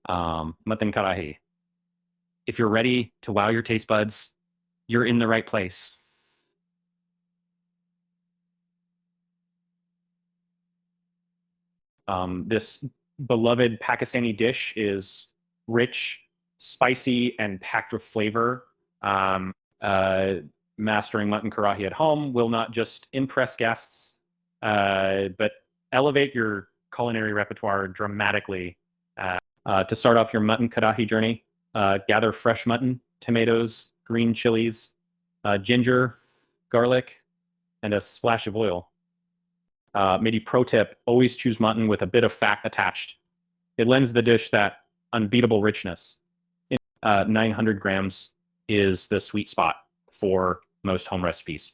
Mutton Karahi. If you're ready to wow your taste buds, you're in the right place. This beloved Pakistani dish is rich, spicy, and packed with flavor. Um, uh, Mastering mutton karahi at home will not just impress guests, but elevate your culinary repertoire dramatically. To start off your mutton karahi journey, gather fresh mutton, tomatoes, green chilies, ginger, garlic, and a splash of oil. Maybe pro tip, always choose mutton with a bit of fat attached. It lends the dish that unbeatable richness. 900 grams is the sweet spot for most home recipes.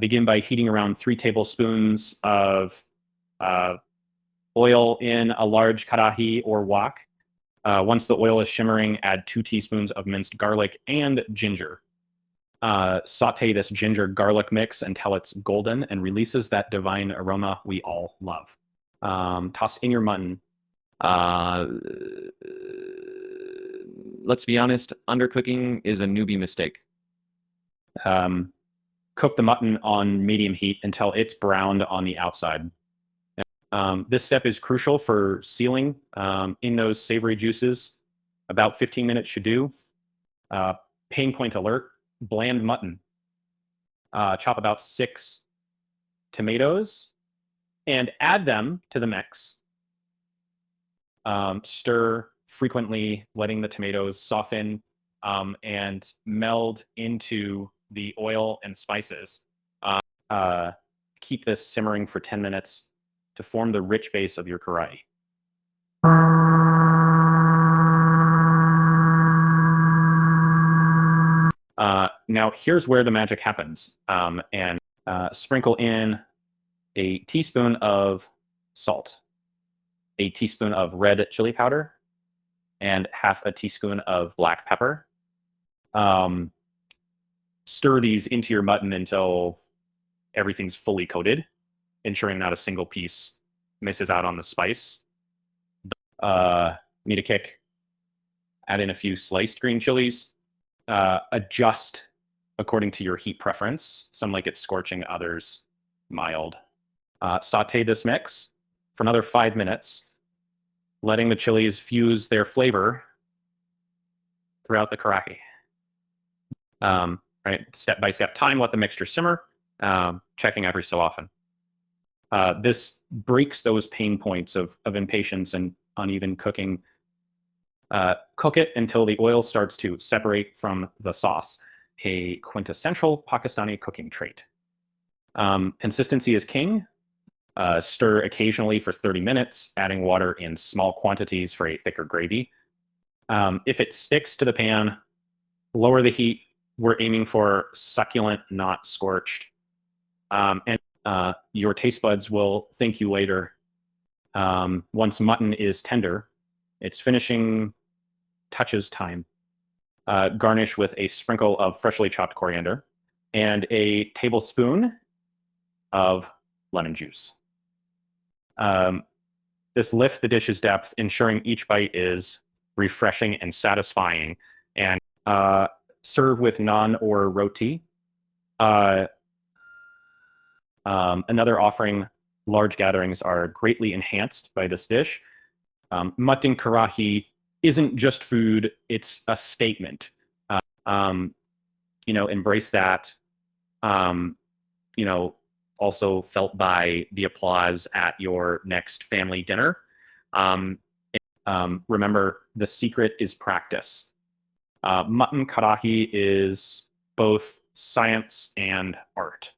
Begin by heating around 3 tablespoons of oil in a large karahi or wok. Once the oil is shimmering, add 2 teaspoons of minced garlic and ginger. Saute this ginger garlic mix until it's golden and releases that divine aroma we all love. Toss in your mutton. Let's be honest, undercooking is a newbie mistake. Cook the mutton on medium heat until it's browned on the outside. This step is crucial for sealing in those savory juices. About 15 minutes should do. Pain point alert, bland mutton. Chop about 6 tomatoes and add them to the mix. Stir frequently, letting the tomatoes soften and meld into the oil and spices. Keep this simmering for 10 minutes to form the rich base of your karahi. Now here's where the magic happens. Sprinkle in a teaspoon of salt, a teaspoon of red chili powder, and half a teaspoon of black pepper. Stir these into your mutton until everything's fully coated, ensuring not a single piece misses out on the spice. Need a kick. Add in a few sliced green chilies. Adjust according to your heat preference. Some like it scorching, others mild. Saute this mix for another 5 minutes, letting the chilies fuse their flavor throughout the karahi. Right, step by step time, let the mixture simmer, checking every so often. This breaks those pain points of impatience and uneven cooking. Cook it until the oil starts to separate from the sauce, a quintessential Pakistani cooking trait. Consistency is king. Stir occasionally for 30 minutes, adding water in small quantities for a thicker gravy. If it sticks to the pan, lower the heat. We're aiming for succulent, not scorched. And your taste buds will thank you later. Once mutton is tender, it's finishing touches time. Garnish with a sprinkle of freshly chopped coriander and a tablespoon of lemon juice. This lifts the dish's depth, ensuring each bite is refreshing and satisfying. And serve with naan or roti. Another offering, large gatherings are greatly enhanced by this dish. Mutton karahi isn't just food, it's a statement. Embrace that. Also felt by the applause at your next family dinner. Remember, the secret is practice. Mutton karahi is both science and art.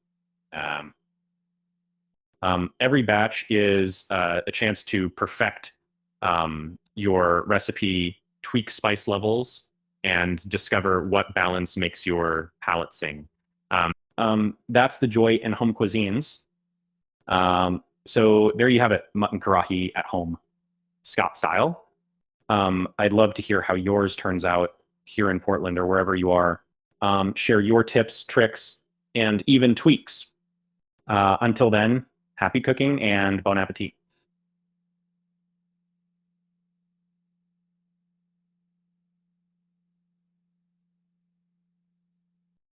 Every batch is a chance to perfect your recipe, tweak spice levels, and discover what balance makes your palate sing. That's the joy in home cuisines. So there you have it, mutton karahi at home, Scott style. I'd love to hear how yours turns out here in Portland or wherever you are. Share your tips, tricks, and even tweaks. Until then, happy cooking and bon appetit.